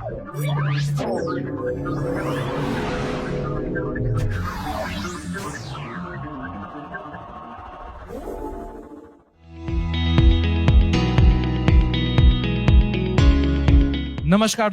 नमस्कार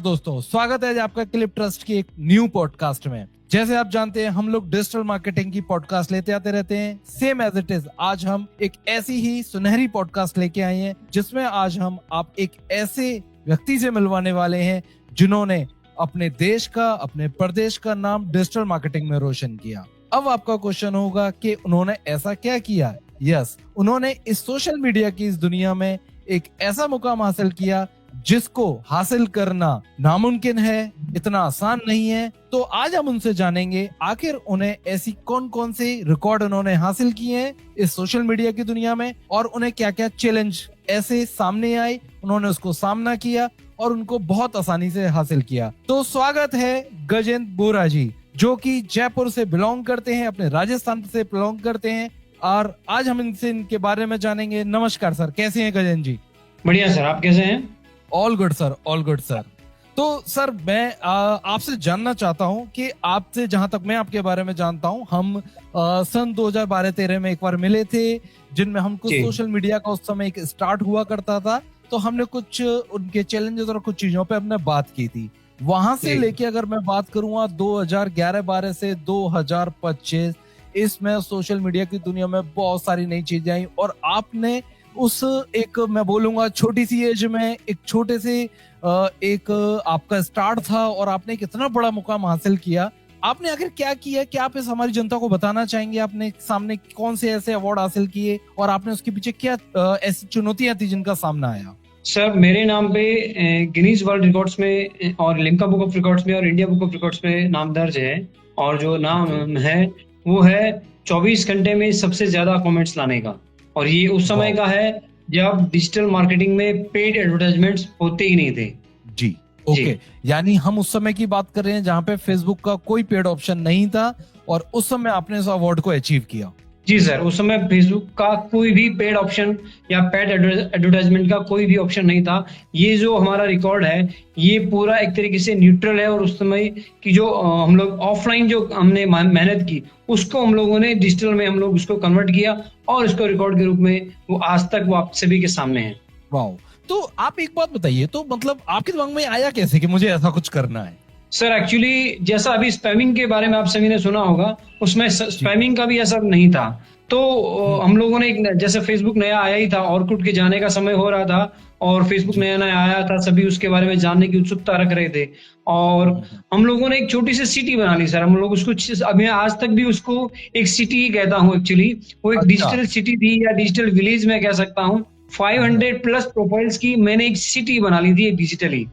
दोस्तों, स्वागत है आपका क्लिप ट्रस्ट की एक न्यू पॉडकास्ट में। जैसे आप जानते हैं, हम लोग डिजिटल मार्केटिंग की पॉडकास्ट लेते आते रहते हैं। सेम एज इट इज, आज हम एक ऐसी ही सुनहरी पॉडकास्ट लेके आए हैं जिसमें आज हम आप एक ऐसे व्यक्ति से मिलवाने वाले हैं जिन्होंने अपने देश का, अपने प्रदेश का नाम डिजिटल मार्केटिंग में रोशन किया। अब आपका क्वेश्चन होगा कि उन्होंने ऐसा क्या किया। यस, उन्होंने इस सोशल मीडिया की इस दुनिया में एक ऐसा मुकाम हासिल किया जिसको हासिल करना नामुमकिन है, इतना आसान नहीं है। तो आज हम उनसे जानेंगे आखिर उन्हें ऐसी कौन कौन से रिकॉर्ड उन्होंने हासिल किए हैं इस सोशल मीडिया की दुनिया में, और उन्हें क्या क्या चैलेंज ऐसे सामने आए, उन्होंने उसको सामना किया और उनको बहुत आसानी से हासिल किया। तो स्वागत है गजेंद्र बोरा जी, जो कि जयपुर से बिलोंग करते हैं, अपने राजस्थान से बिलोंग करते हैं, और आज हम इनके बारे में जानेंगे। नमस्कार सर, कैसे हैं गजेंद्र जी? बढ़िया सर, आप कैसे हैं? All good sir, all good sir. तो सर, मैं आपसे जानना चाहता हूं कि आपसे, जहां तक मैं आपके बारे में जानता हूं, हम सन 2012-13 में एक बार मिले थे, जिनमें हमको सोशल मीडिया का उस समय एक स्टार्ट हुआ करता था। तो हमने कुछ उनके चैलेंजेस और कुछ चीजों पे हमने बात की थी। वहां से लेके अगर मैं बात करूंगा 2011-12 से 2025, इसमें सोशल मीडिया की दुनिया में बहुत सारी नई चीजें आई, और आपने उस एक, मैं बोलूंगा, छोटी सी एज में एक छोटे से एक आपका स्टार्ट था और आपने एक इतना बड़ा मुकाम हासिल किया। आपने आखिर क्या किया, क्या आप इस हमारी जनता को बताना चाहेंगे? आपने सामने कौन से ऐसे अवार्ड हासिल किए और आपने उसके पीछे क्या ऐसी चुनौतियां थी जिनका सामना आया? सर, मेरे नाम पे गिनीज वर्ल्ड रिकॉर्ड्स में और लिम्का बुक ऑफ रिकॉर्ड्स में और इंडिया बुक ऑफ रिकॉर्ड्स में नाम दर्ज है। और जो नाम है वो है 24 घंटे में सबसे ज्यादा कमेंट्स लाने का। और ये उस समय का है जब डिजिटल मार्केटिंग में पेड एडवर्टाइजमेंट्स होते ही नहीं थे। जी, ओके। यानी हम उस समय की बात कर रहे हैं जहां पे फेसबुक का कोई पेड ऑप्शन नहीं था, और उस समय आपने इस अवार्ड को अचीव किया। जी सर, उस समय फेसबुक का कोई भी पेड ऑप्शन या पेड एडवर्टाइजमेंट का कोई भी ऑप्शन नहीं था। ये जो हमारा रिकॉर्ड है ये पूरा एक तरीके से न्यूट्रल है, और उस समय की जो हम लोग ऑफलाइन जो हमने मेहनत की उसको हम लोगों ने डिजिटल में हम लोग उसको कन्वर्ट किया, और इसको रिकॉर्ड के रूप में वो आज तक वो आप सभी के सामने है। वाह! तो आप एक बात बताइए, तो मतलब आपके दिमाग में आया कैसे कि मुझे ऐसा कुछ करना है? सर, एक्चुअली जैसा अभी स्पैमिंग के बारे में आप सभी ने सुना होगा, उसमें स्पैमिंग का भी असर नहीं था। तो हम लोगों ने, जैसे फेसबुक नया आया ही था, ऑर्कुट के जाने का समय हो रहा था, और फेसबुक नया नया आया था, सभी उसके बारे में जानने की उत्सुकता रख रहे थे। और हम लोगों ने एक छोटी सी सिटी बना ली सर। हम लोग उसको, अभी आज तक भी उसको एक सिटी ही कहता हूँ। एक्चुअली वो एक डिजिटल सिटी थी, या डिजिटल विलेज में कह सकता हूँ। 500 प्लस प्रोफाइल्स की मैंने एक सिटी बना ली थी डिजिटली,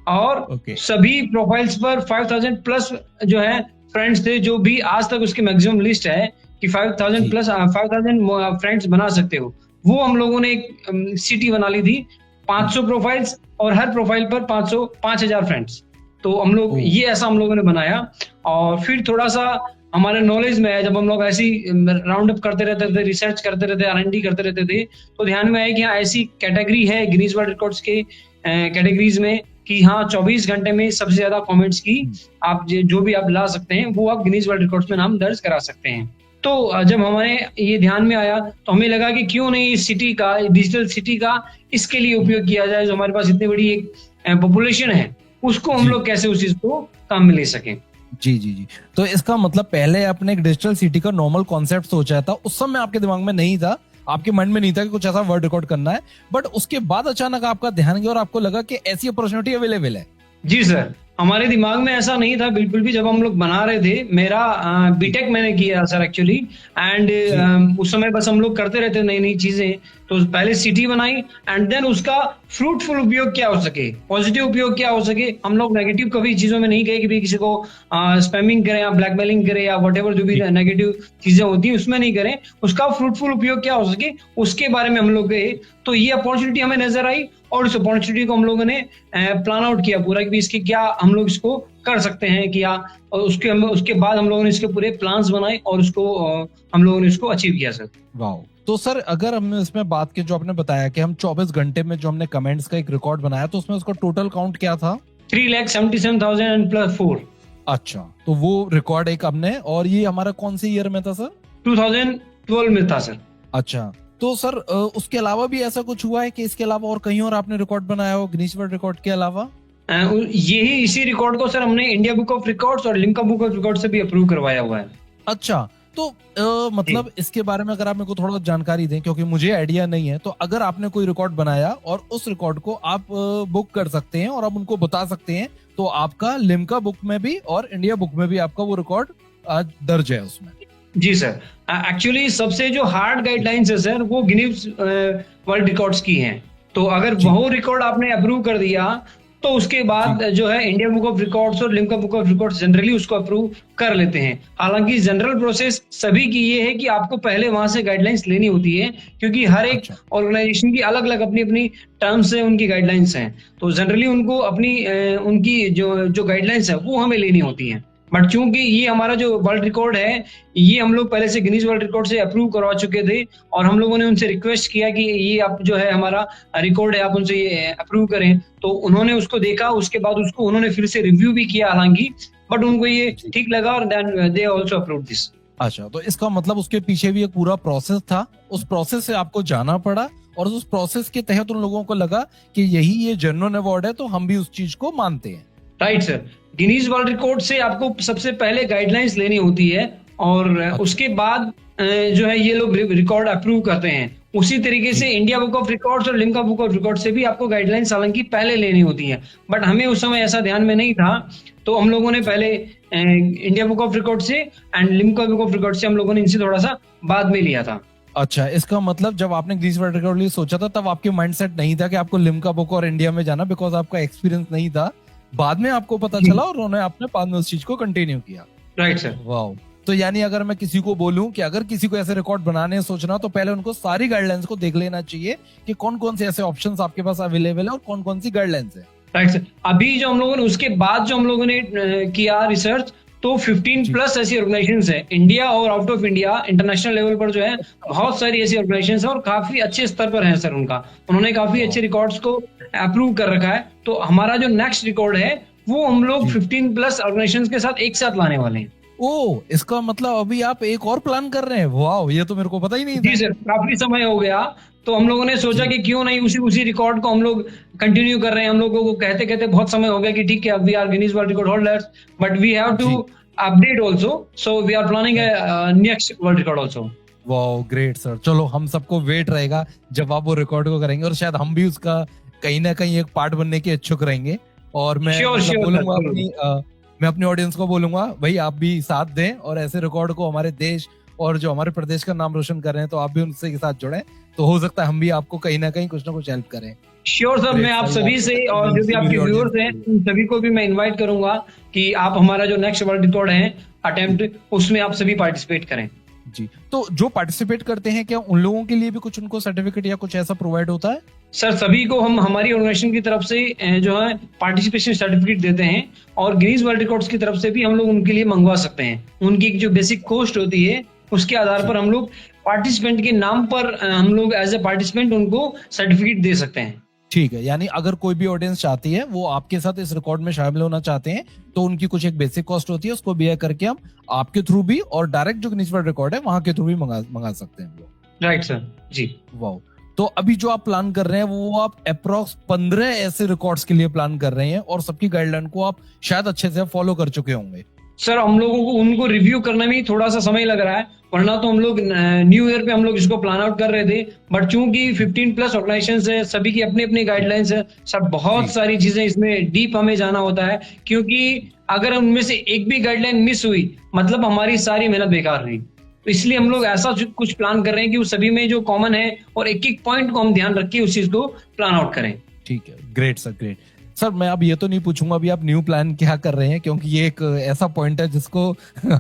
और सभी प्रोफाइल्स पर 5000 प्लस जो है फ्रेंड्स थे, जो भी आज तक उसकी मैक्सिमम लिस्ट है कि 5000 प्लस 5000 फ्रेंड्स बना सकते हो। वो हम लोगों ने एक सिटी बना ली थी, 500 प्रोफाइल्स, और हर प्रोफाइल पर 5000 फ्रेंड्स। तो हम लोग ये ऐसा हम लोगों ने बनाया। और फिर थोड़ा सा हमारे नॉलेज में है, जब हम लोग ऐसी राउंड अप करते रहते थे, रिसर्च करते रहते, R&D करते रहते थे, तो ध्यान में आया कि हाँ, ऐसी कैटेगरी है गिनीज वर्ल्ड रिकॉर्ड्स के कैटेगरीज में कि हाँ, 24 घंटे में सबसे ज्यादा कमेंट्स की आप जो भी आप ला सकते हैं वो आप गिनीज वर्ल्ड रिकॉर्ड्स में नाम दर्ज करा सकते हैं। तो जब हमारे ये ध्यान में आया तो हमें लगा कि क्यों नहीं इस सिटी का, डिजिटल सिटी का इसके लिए उपयोग किया जाए। जो हमारे पास इतनी बड़ी एक पॉपुलेशन है, उसको हम लोग कैसे उस चीज को काम में ले सकें। जी जी जी। तो इसका मतलब पहले आपने एक डिजिटल सिटी का नॉर्मल कॉन्सेप्ट सोचा था, उस समय आपके दिमाग में नहीं था, आपके मन में नहीं था कि कुछ ऐसा वर्ड रिकॉर्ड करना है, बट उसके बाद अचानक आपका ध्यान गया और आपको लगा कि ऐसी अपॉर्चुनिटी अवेलेबल है। जी सर, हमारे दिमाग में ऐसा नहीं था बिल्कुल भी। जब हम लोग बना रहे थे, मेरा बीटेक मैंने किया सर एक्चुअली, एंड उस समय बस हम लोग करते रहते नई नई चीजें। तो पहले सिटी बनाई, एंड देन उसका फ्रूटफुल उपयोग क्या हो सके, पॉजिटिव उपयोग क्या हो सके। हम लोग नेगेटिव कभी चीजों में नहीं गए कि भी किसी को स्पैमिंग करें या ब्लैकमेलिंग करें या व्हाटएवर जो भी नेगेटिव चीजें होती हैं उसमें नहीं करें। उसका फ्रूटफुल उपयोग क्या हो सके उसके बारे में हम लोग गए। तो ये अपॉर्चुनिटी हमें नजर आई, और इस अपॉर्चुनिटी को हम लोगों ने प्लान आउट किया पूरा कि इसकी क्या हम लोग इसको कर सकते हैं किया। और उसके बाद हम लोगों ने इसके पूरे प्लान्स बनाए, और उसको हम लोगों ने इसको अचीव किया सर। वाह! तो सर, अगर हमने इसमें बात की, जो आपने बताया कि हम 24 घंटे में जो हमने कमेंट्स का एक रिकॉर्ड बनाया, तो उसमें उसका टोटल काउंट क्या था? 3,77,000 प्लस 4। अच्छा, तो वो रिकॉर्ड एक हमने, और ये हमारा कौन से ईयर में था सर? 2012 में था सर। अच्छा, तो सर उसके अलावा भी ऐसा कुछ हुआ है कि इसके अलावा और कहीं और आपने रिकॉर्ड बनाया हो गिनीज वर्ल्ड रिकॉर्ड के अलावा? यही इसी रिकॉर्ड को सर हमने इंडिया बुक ऑफ रिकॉर्ड्स और लिम्का बुक ऑफ रिकॉर्ड से भी अप्रूव करवाया हुआ है। अच्छा, तो मतलब इसके बारे में अगर आप मेरे को थोड़ा जानकारी दें, क्योंकि मुझे आइडिया नहीं है, तो अगर आपने कोई रिकॉर्ड बनाया और उस रिकॉर्ड को आप बुक कर सकते हैं और आप उनको बता सकते हैं, तो आपका लिम्का बुक में भी और इंडिया बुक में भी आपका वो रिकॉर्ड आज दर्ज है उसमें। जी सर, एक्चुअली सबसे जो हार्ड गाइडलाइंस है सर वो गिनीज वर्ल्ड रिकॉर्ड्स की हैं। तो अगर वो रिकॉर्ड आपने अप्रूव कर दिया तो उसके बाद जो है इंडिया बुक ऑफ रिकॉर्ड्स और Limca book of records generally उसको अप्रूव कर लेते हैं। हालांकि जनरल प्रोसेस सभी की ये है कि आपको पहले वहां से गाइडलाइंस लेनी होती है, क्योंकि हर एक ऑर्गेनाइजेशन की अलग अलग अपनी अपनी टर्म्स है, उनकी गाइडलाइंस हैं। तो जनरली उनको अपनी उनकी जो गाइडलाइंस है वो हमें लेनी होती है। बट चूंकि ये हमारा जो वर्ल्ड रिकॉर्ड है ये हम लोग पहले से गिनीज वर्ल्ड रिकॉर्ड से अप्रूव करवा चुके थे, और हम लोगों ने उनसे रिक्वेस्ट किया कि ये आप जो है हमारा रिकॉर्ड है आप उनसे ये अप्रूव करें। तो उन्होंने उसको देखा, उसके बाद उसको उन्होंने फिर से रिव्यू भी किया हालांकि, बट उनको ये ठीक लगा और then they also approve this. अच्छा, तो इसका मतलब उसके पीछे भी एक पूरा प्रोसेस था, उस प्रोसेस से आपको जाना पड़ा और उस प्रोसेस के तहत उन लोगों को लगा कि यही ये जेन्युइन अवार्ड है, तो हम भी उस चीज को मानते हैं। Right sir, Guinness world record से आपको सबसे पहले गाइडलाइंस लेनी होती है और उसके बाद जो है ये लोग रिकॉर्ड अप्रूव करते हैं। उसी तरीके से इंडिया बुक ऑफ रिकॉर्ड्स और लिम्का बुक ऑफ रिकॉर्ड से भी आपको गाइडलाइंस हालांकि पहले लेनी होती है, बट हमें उस समय ऐसा ध्यान में नहीं था, तो हम लोगों ने पहले इंडिया बुक ऑफ रिकॉर्ड से and Limca book of record से हम लोगों ने इनसे थोड़ा सा बाद में लिया था। अच्छा, इसका मतलब जब आपने गिनीज वर्ल्ड रिकॉर्ड लिए सोचा था तब आपके माइंडसेट नहीं था कि आपको लिम्का बुक और इंडिया में जाना, बिकॉज आपका एक्सपीरियंस नहीं था। बाद में आपको पता चला और उन्होंने आपने बाद में उस चीज को कंटिन्यू किया। Right sir. वाह, तो यानी अगर मैं किसी को बोलूं कि अगर किसी को ऐसे रिकॉर्ड बनाने सोचना, तो पहले उनको सारी गाइडलाइंस को देख लेना चाहिए कि कौन कौन से ऐसे ऑप्शंस आपके पास अवेलेबल है और कौन कौन सी गाइडलाइंस है। राइट सर, अभी जो हम लोगों ने उसके बाद जो हम लोगों ने किया रिसर्च, तो 15 प्लस ऐसी ऑर्गेनाइजेशंस है इंडिया और out of India international level पर जो है बहुत सारी ऐसी ऑर्गेनाइजेशंस है और काफी अच्छे स्तर पर है सर उनका, उन्होंने काफी अच्छे रिकॉर्ड्स को अप्रूव कर रखा है। तो हमारा जो नेक्स्ट रिकॉर्ड है वो हम लोग 15 प्लस ऑर्गेनाइजेशंस के साथ एक साथ लाने वाले हैं। ओ, इसका मतलब अभी आप एक और प्लान कर रहे हैं? वाह, ये तो मेरे को पता ही नहीं था। जी सर, काफी समय हो गया, तो हम लोगों ने सोचा कि क्यों नहीं उसी रिकॉर्ड को हम लोग कंटिन्यू कर रहे हैं। हम लोगों को कहते कहते बहुत समय हो गया कि ठीक है we are Guinness world record holders, but we have to update also, so we are planning next world record also. वाह, ग्रेट सर। चलो, हम सबको वेट रहेगा जब आप वो रिकॉर्ड को करेंगे, और शायद हम भी उसका कहीं ना कहीं एक पार्ट बनने के इच्छुक रहेंगे। और मैं बोलूंगा मैं अपनी ऑडियंस को बोलूंगा, भाई आप भी साथ दें और ऐसे रिकॉर्ड को हमारे देश और जो हमारे प्रदेश का नाम रोशन कर रहे हैं, तो आप भी उनसे के साथ जुड़े, तो हो सकता है हम भी आपको कहीं ना कहीं कुछ ना कुछ हेल्प करें। श्योर सर, मैं आप सभी से और जो भी आपके व्यूअर्स हैं उन सभी को भी मैं इनवाइट करूंगा कि आप हमारा जो नेक्स्ट वर्ल्ड रिकॉर्ड है अटेम्प्ट, उसमें आप सभी पार्टिसिपेट करें। जी, तो जो पार्टिसिपेट करते हैं क्या उन लोगों के लिए भी कुछ उनको सर्टिफिकेट या कुछ ऐसा प्रोवाइड होता है? सर, सभी को हम हमारी ऑर्गेनाइजेशन की तरफ से जो है पार्टिसिपेशन सर्टिफिकेट देते हैं, और गिनीज वर्ल्ड रिकॉर्ड्स की तरफ से भी हम लोग उनके लिए मंगवा सकते हैं। उनकी जो बेसिक कॉस्ट होती है उसके आधार पर हम लोग पार्टिसिपेंट के नाम पर हम लोग एज ए पार्टिसिपेंट उनको सर्टिफिकेट दे सकते हैं। ठीक है, यानी अगर कोई भी ऑडियंस चाहती है, वो आपके साथ इस रिकॉर्ड में शामिल होना चाहते हैं, तो उनकी कुछ एक बेसिक कॉस्ट होती है, उसको बियर करके हम आपके थ्रू भी और डायरेक्ट जो गिनीज वर्ल्ड रिकॉर्ड है वहां के थ्रू भी मंगा सकते हैं लोग। राइट सर जी। वाह, तो अभी जो आप प्लान कर रहे हैं वो आप अप्रोक्स 15 ऐसे रिकॉर्ड्स के लिए प्लान कर रहे हैं, और सबकी गाइडलाइन को आप शायद अच्छे से फॉलो कर चुके होंगे। सर, हम लोगों को उनको रिव्यू करने में ही थोड़ा सा समय लग रहा है, वरना तो हम लोग न्यू ईयर पे हम लोग इसको प्लान आउट कर रहे थे, बट चूंकि 15 प्लस ऑर्गेनाइजेशंस है, सभी की अपनी अपनी गाइडलाइंस है सर, बहुत सारी चीजें इसमें डीप हमें जाना होता है, क्योंकि अगर उनमें से एक भी गाइडलाइन मिस हुई मतलब हमारी सारी मेहनत बेकार रही। तो इसलिए हम लोग ऐसा कुछ प्लान कर रहे हैं कि उस सभी में जो कॉमन है और एक एक पॉइंट को हम ध्यान रख के उस चीज को प्लान आउट करें। ठीक है, ग्रेट सर, ग्रेट सर। मैं अब ये तो नहीं पूछूंगा अभी आप न्यू प्लान क्या कर रहे हैं, क्योंकि ये एक ऐसा पॉइंट है जिसको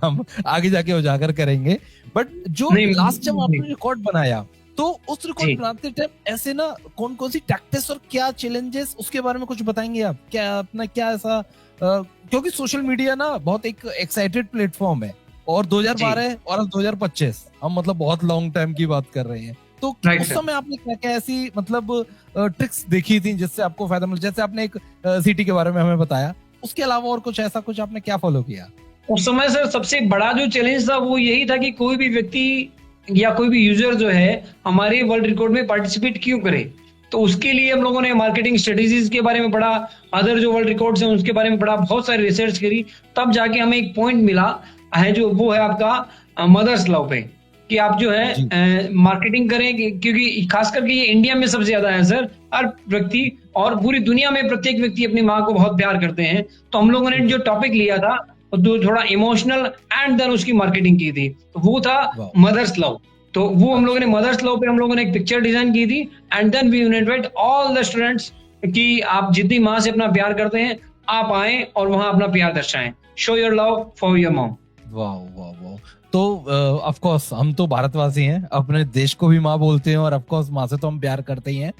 हम आगे जाके उजागर करेंगे, बट जो लास्ट जब आपने रिकॉर्ड बनाया, तो उस रिकॉर्ड बनाते टाइम ऐसे ना कौन कौन सी टैक्टिक्स और क्या चैलेंजेस, उसके बारे में कुछ बताएंगे आप? क्या अपना क्या ऐसा, क्योंकि सोशल मीडिया ना बहुत एक एक्साइटेड प्लेटफॉर्म है, और 2012 और 2025 हम मतलब बहुत लॉन्ग टाइम की बात कर रहे हैं, तो राइट उस सर। समय आपने क्या क्या ऐसी मतलब ट्रिक्स देखी थी जिससे आपको फायदा मिला? जैसे आपने एक सिटी के बारे में हमें बताया, उसके अलावा और कुछ ऐसा कुछ आपने क्या फॉलो किया? उस समय सर सबसे बड़ा जो चैलेंज था वो यही था कि कोई भी व्यक्ति या कोई भी यूजर जो है हमारे वर्ल्ड रिकॉर्ड में पार्टिसिपेट क्यों करे। तो उसके लिए हम लोगों ने मार्केटिंग स्ट्रेटेजीज के बारे में पढ़ा, अदर जो वर्ल्ड रिकॉर्ड्स हैं उसके बारे में पढ़ा, बहुत सारी रिसर्च करी, तब जाके हमें एक पॉइंट मिला है जो वो है आपका मदर्स लव पे, कि आप जो जी। है मार्केटिंग करें क्योंकि खास करके ये इंडिया में सबसे ज्यादा है सर। हर व्यक्ति और पूरी दुनिया में प्रत्येक व्यक्ति अपनी माँ को बहुत प्यार करते हैं। तो हम लोगों ने जो टॉपिक लिया था तो थोड़ा इमोशनल एंड देन उसकी मार्केटिंग की थी, तो वो था वाह। Mother's love. तो वो हम लोगों ने मदर्स लव पे हम लोगों ने एक पिक्चर डिजाइन की थी and then we invite all the students कि आप जितनी माँ से अपना प्यार करते हैं आप आए और वहां अपना प्यार दर्शाएं, show your love for your mom. वाह वाह वाह। तो ऑफ कोर्स हम तो भारतवासी हैं, अपने देश को भी माँ बोलते हैं और ऑफ कोर्स माँ से तो हम प्यार करते ही हैं।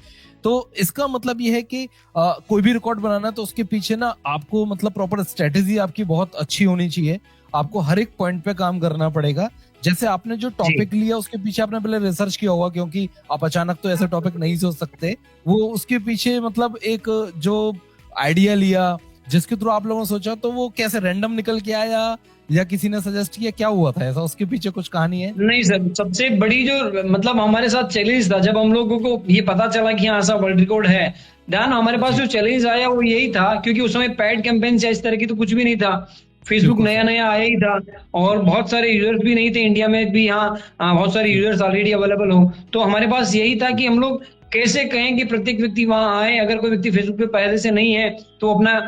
तो इसका मतलब ये है कि कोई भी रिकॉर्ड बनाना है तो उसके पीछे ना आपको मतलब प्रॉपर स्ट्रेटेजी आपकी बहुत अच्छी होनी चाहिए। आपको हर एक पॉइंट पे काम करना पड़ेगा। जैसे आपने जो टॉपिक लिया उसके पीछे आपने पहले रिसर्च किया होगा, क्योंकि आप अचानक तो ऐसे टॉपिक नहीं सोच सकते। वो उसके पीछे मतलब एक जो आइडिया लिया जिसके थ्रू आप लोगों ने सोचा, तो वो कैसे रैंडम निकल के आया या किसी ने सजेस्ट किया, क्या हुआ था ऐसा? उसके पीछे कुछ कहानी है? नहीं सर, सबसे बड़ी जो मतलब हमारे साथ चैलेंज था जब हम लोगों को ये पता चला कि हाँ ऐसा वर्ल्ड रिकॉर्ड है, ध्यान हमारे पास जो चैलेंज आया वो यही था क्योंकि उस समय पेड कैंपेन या इस तरह की तो कुछ भी नहीं था। फेसबुक बिल्कुल नया सर। नया आया ही था और बहुत सारे यूजर्स भी नहीं थे इंडिया में भी। हाँ बहुत सारे यूजर्स ऑलरेडी अवेलेबल हो, तो हमारे पास यही था कि हम लोग कैसे कहें कि प्रत्येक व्यक्ति वहां आए। अगर कोई व्यक्ति फेसबुक पे पहले से नहीं है तो अपना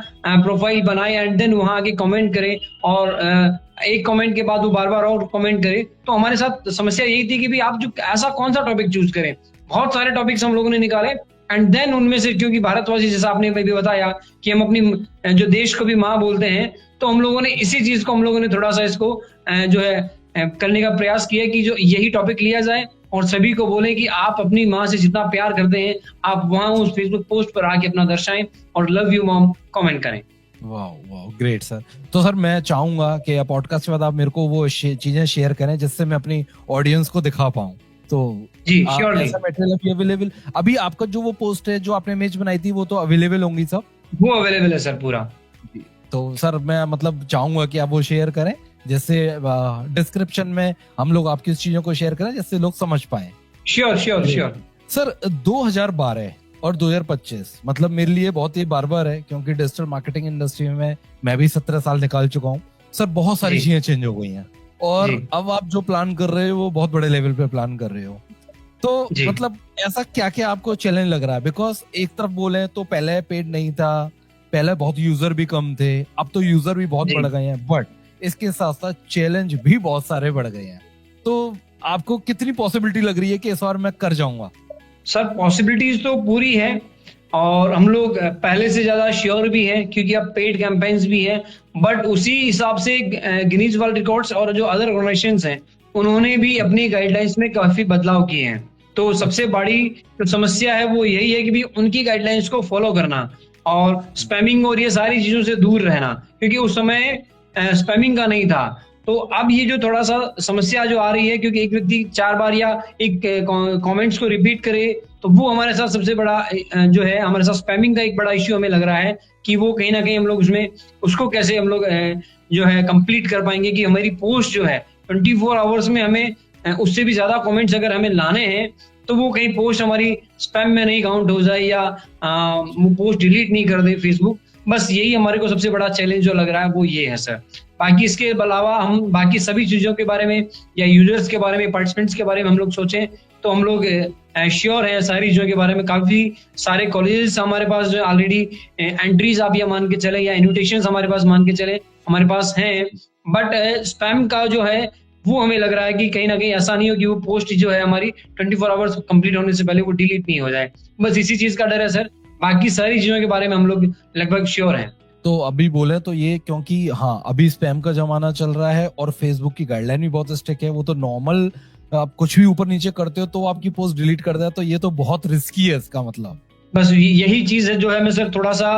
प्रोफाइल बनाए एंड देन वहां आके कमेंट करे और एक कमेंट के बाद वो बार बार और कमेंट करे। तो हमारे साथ समस्या यही थी कि भी आप जो ऐसा कौन सा टॉपिक चूज करें। बहुत सारे टॉपिक्स हम लोगों ने निकाले एंड देन उनमें से क्योंकि भारतवासी जैसा आपने भी बताया कि हम अपनी जो देश को भी माँ बोलते हैं, तो हम लोगों ने इसी चीज को हम लोगों ने थोड़ा सा इसको जो है करने का प्रयास किया कि जो यही टॉपिक लिया जाए और सभी को बोले कि आप अपनी माँ से जितना प्यार करते हैं आप वहां उस फेसबुक पोस्ट पर आके अपना दर्शाएं और लव यू मॉम कमेंट करें। वाह वाह, ग्रेट सर। तो सर मैं चाहूंगा कि पॉडकास्ट के बाद आप मेरे को वो चीजें शेयर करें जिससे मैं अपनी ऑडियंस को दिखा पाऊं। तो जी श्योरली, ऐसा मटेरियल अभी अवेलेबल, अभी आपका जो वो पोस्ट है जो आपने इमेज बनाई थी वो तो अवेलेबल होंगी सब? वो अवेलेबल है सर पूरा। तो सर मैं मतलब चाहूंगा कि आप वो शेयर करें, जैसे डिस्क्रिप्शन में हम लोग आपकी इस चीजों को शेयर करें जिससे लोग समझ पाए। Sure sure sure. सर 2012 और 2025 मतलब मेरे लिए बहुत ही बार है, क्योंकि डिजिटल मार्केटिंग इंडस्ट्री में मैं भी 17 साल निकाल चुका हूँ। सर बहुत सारी चीजें चेंज हो गई हैं और अब आप जो प्लान कर रहे हो वो बहुत बड़े लेवल पे प्लान कर रहे हो। तो मतलब ऐसा क्या क्या आपको चैलेंज लग रहा है? बिकॉज एक तरफ बोले तो पहले पेड नहीं था, पहले बहुत यूजर भी कम थे, अब तो यूजर भी बहुत बढ़ गए हैं, बट इसके साथ साथ चैलेंज भी बहुत सारे बढ़ गए हैं। तो आपको कितनी पॉसिबिलिटी लग रही है कि इस बार मैं कर जाऊंगा? सर पॉसिबिलिटीज तो पूरी है और हम लोग पहले से ज्यादा श्योर भी हैं क्योंकि अब पेड कैंपेन्स भी हैं, बट उसी हिसाब से गिनीज वर्ल्ड रिकॉर्ड्स और जो अदर ऑर्गेनाइजेशंस हैं उन्होंने भी अपनी गाइडलाइंस में काफी बदलाव किए हैं। तो सबसे बड़ी जो समस्या है वो यही है कि भी उनकी गाइडलाइंस को फॉलो करना और स्पैमिंग और ये सारी चीजों से दूर रहना, क्योंकि उस समय स्पैमिंग का नहीं था। तो अब ये जो थोड़ा सा समस्या जो आ रही है क्योंकि एक व्यक्ति 4 बार या एक कमेंट्स को रिपीट करे, तो वो हमारे साथ सबसे बड़ा जो है हमारे साथ स्पैमिंग का एक बड़ा इश्यू हमें लग रहा है कि वो कहीं ना कहीं हम लोग उसमें उसको कैसे हम लोग जो है कंप्लीट कर पाएंगे कि हमारी पोस्ट जो है 24 आवर्स में हमें उससे भी ज्यादा कमेंट्स अगर हमें लाने हैं तो वो कहीं पोस्ट हमारी स्पैम में नहीं काउंट हो जाए या वो पोस्ट डिलीट नहीं कर दे फेसबुक। बस यही हमारे को सबसे बड़ा चैलेंज जो लग रहा है वो ये है सर। बाकी इसके अलावा हम बाकी सभी चीजों के बारे में या यूजर्स के बारे में, पार्टिसिपेंट्स के बारे में हम लोग सोचें तो हम लोग श्योर है सारी चीजों के बारे में। काफी सारे कॉलेजेस हमारे पास जो ऑलरेडी एंट्रीज आप या मान के चले या इन्विटेशंस हमारे पास मान के चले हमारे पास हैं, बट स्पैम का जो है वो हमें लग रहा है कि कहीं ना कहीं ऐसा नहीं हो कि वो पोस्ट जो है हमारी 24 आवर्स कंप्लीट होने से पहले वो डिलीट नहीं हो जाए। बस इसी चीज का डर है सर, बाकी सारी चीजों के बारे में हम लोग लगभग श्योर हैं। तो अभी बोले तो ये, क्योंकि हाँ अभी स्पैम का जमाना चल रहा है और फेसबुक की गाइडलाइन भी बहुत स्ट्रिक्ट है। वो तो नॉर्मल आप कुछ भी ऊपर नीचे करते हो तो आपकी पोस्ट डिलीट कर देता, तो ये तो बहुत रिस्की है इसका मतलब। बस यही चीज है जो है मैं सर थोड़ा सा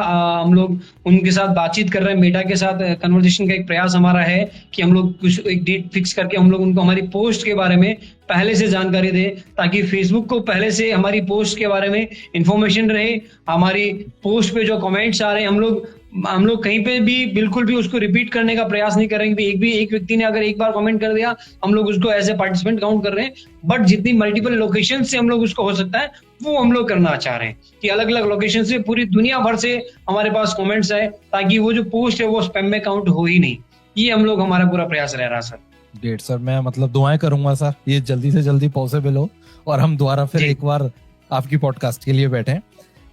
हम लोग उनके साथ बातचीत कर रहे हैं, मेटा के साथ कन्वर्सेशन का एक प्रयास हमारा है कि हम लोग कुछ एक डेट फिक्स करके हम लोग उनको हमारी पोस्ट के बारे में पहले से जानकारी दें, ताकि फेसबुक को पहले से हमारी पोस्ट के बारे में इंफॉर्मेशन रहे। हमारी पोस्ट पे जो कमेंट्स आ रहे हैं, हम लोग कहीं पे भी बिल्कुल भी उसको रिपीट करने का प्रयास नहीं करेंगे। एक व्यक्ति ने अगर एक बार कमेंट कर दिया, हम लोग उसको एज ए पार्टिसिपेंट काउंट कर रहे हैं, बट जितनी मल्टीपल लोकेशन से हम लोग उसको हो सकता है वो हम लोग करना चाह रहे हैं कि अलग अलग लोकेशन से पूरी दुनिया भर से हमारे पास कमेंट्स आए, ताकि वो जो पोस्ट है वो स्पैम में काउंट हो ही नहीं। ये हम लोग हमारा पूरा प्रयास रह रहा सर। ग्रेट सर, मैं मतलब दुआएं करूंगा सर ये जल्दी से जल्दी पॉसिबल हो और हम दोबारा फिर एक बार आपकी पॉडकास्ट के लिए बैठे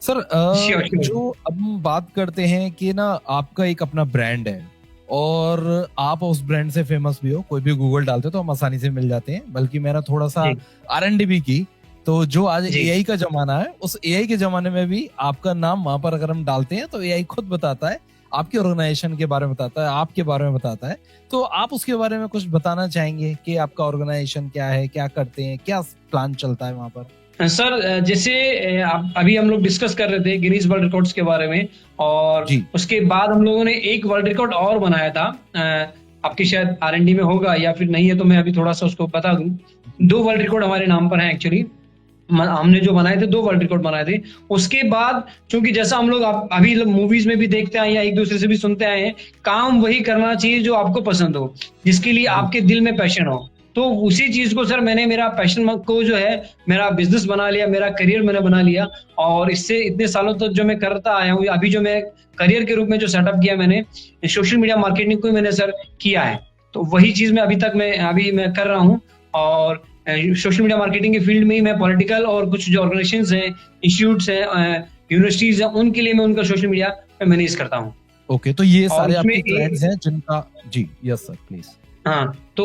सर। जो अब हम बात करते हैं कि ना आपका एक अपना ब्रांड है और आप उस ब्रांड से फेमस भी हो, कोई भी गूगल डालते तो हम आसानी से मिल जाते हैं। बल्कि मैंने थोड़ा सा R&D भी की, तो जो आज AI का जमाना है, उस AI के जमाने में भी आपका नाम वहां पर अगर हम डालते हैं तो AI खुद बताता है, आपके ऑर्गेनाइजेशन के बारे में बताता है, आपके बारे में बताता है। तो आप उसके बारे में कुछ बताना चाहेंगे कि आपका ऑर्गेनाइजेशन क्या है, क्या करते हैं, क्या प्लान चलता है वहां पर? सर, जैसे अभी हम लोग डिस्कस कर रहे थे गिनीज वर्ल्ड रिकॉर्ड्स के बारे में, और उसके बाद हम लोगों ने एक वर्ल्ड रिकॉर्ड और बनाया था। आपकी शायद R&D में होगा या फिर नहीं है, तो मैं अभी थोड़ा सा उसको बता दूं। 2 वर्ल्ड रिकॉर्ड हमारे नाम पर हैं एक्चुअली। हमने जो बनाए थे 2 वर्ल्ड रिकॉर्ड बनाए थे। उसके बाद क्योंकि जैसा हम लोग अभी मूवीज में भी देखते आए या एक दूसरे से भी सुनते आए हैं, काम वही करना चाहिए जो आपको पसंद हो, जिसके लिए आपके दिल में पैशन हो। तो उसी चीज को सर मैंने मेरा पैशन को जो है मेरा बिजनेस बना लिया, मेरा करियर मैंने बना लिया। और इससे इतने सालों तक जो मैं करता आया हूँ, अभी जो मैं करियर के रूप में जो सेटअप किया मैंने, सोशल मीडिया मार्केटिंग को मैंने सर किया है। तो वही चीज मैं अभी मैं कर रहा हूँ। और सोशल मीडिया मार्केटिंग के फील्ड में ही मैं पॉलिटिकल और कुछ जो ऑर्गेनाइजेशंस हैं, इंस्टीट्यूट्स हैं, यूनिवर्सिटीज हैं, उनके लिए मैं उनका सोशल मीडिया में मैनेज करता हूँ। ओके, तो ये सारे आपके क्लाइंट्स हैं जिनका जी। Yes sir, please. हाँ, तो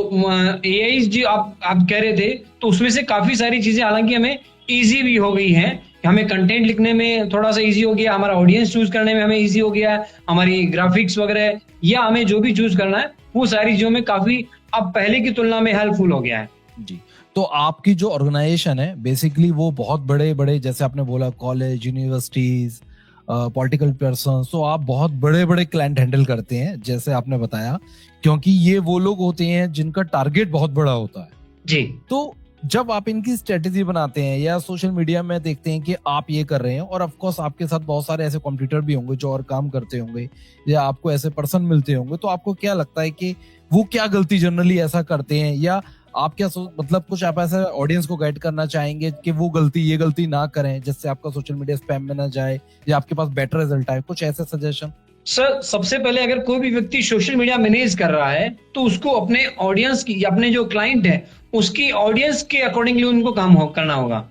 AI जो आप कह रहे थे, तो उसमें से काफी सारी चीजें हालांकि हमें इजी भी हो गई हैं। हमें कंटेंट लिखने में थोड़ा सा इजी हो गया, हमारा ऑडियंस चूज करने में हमें इजी हो गया, हमारी ग्राफिक्स वगैरह या हमें जो भी चूज करना है वो सारी चीजों में काफी अब पहले की तुलना में हेल्पफुल हो गया है जी। तो आपकी जो ऑर्गेनाइजेशन है बेसिकली वो बहुत बड़े बड़े, जैसे आपने बोला कॉलेज, यूनिवर्सिटीज, पॉलिटिकल पर्सन, तो आप बहुत बड़े बड़े क्लाइंट हैंडल करते हैं जैसे आपने बताया, क्योंकि ये वो लोग होते हैं जिनका टारगेट बहुत बड़ा होता है जी। तो जब आप इनकी स्ट्रेटेजी बनाते हैं या सोशल मीडिया में देखते हैं कि आप ये कर रहे हैं, और ऑफ कोर्स आपके साथ बहुत सारे ऐसे कॉम्पिटिटर भी होंगे जो और काम करते होंगे या आपको ऐसे पर्सन मिलते होंगे, तो आपको क्या लगता है कि वो क्या गलती जनरली ऐसा करते हैं, या आप क्या मतलब कुछ आप ऐसा ऑडियंस को गाइड करना चाहेंगे कि वो ये गलती ना करें जिससे आपका सोशल मीडिया स्पैम में ना जाए या आपके पास बेटर रिजल्ट आए, कुछ ऐसे सजेशन? सर, सबसे पहले अगर कोई भी व्यक्ति सोशल मीडिया मैनेज कर रहा है तो उसको अपने ऑडियंस की, अपने जो क्लाइंट है उसकी ऑडियंस के अकॉर्डिंगली उनको काम करना होगा।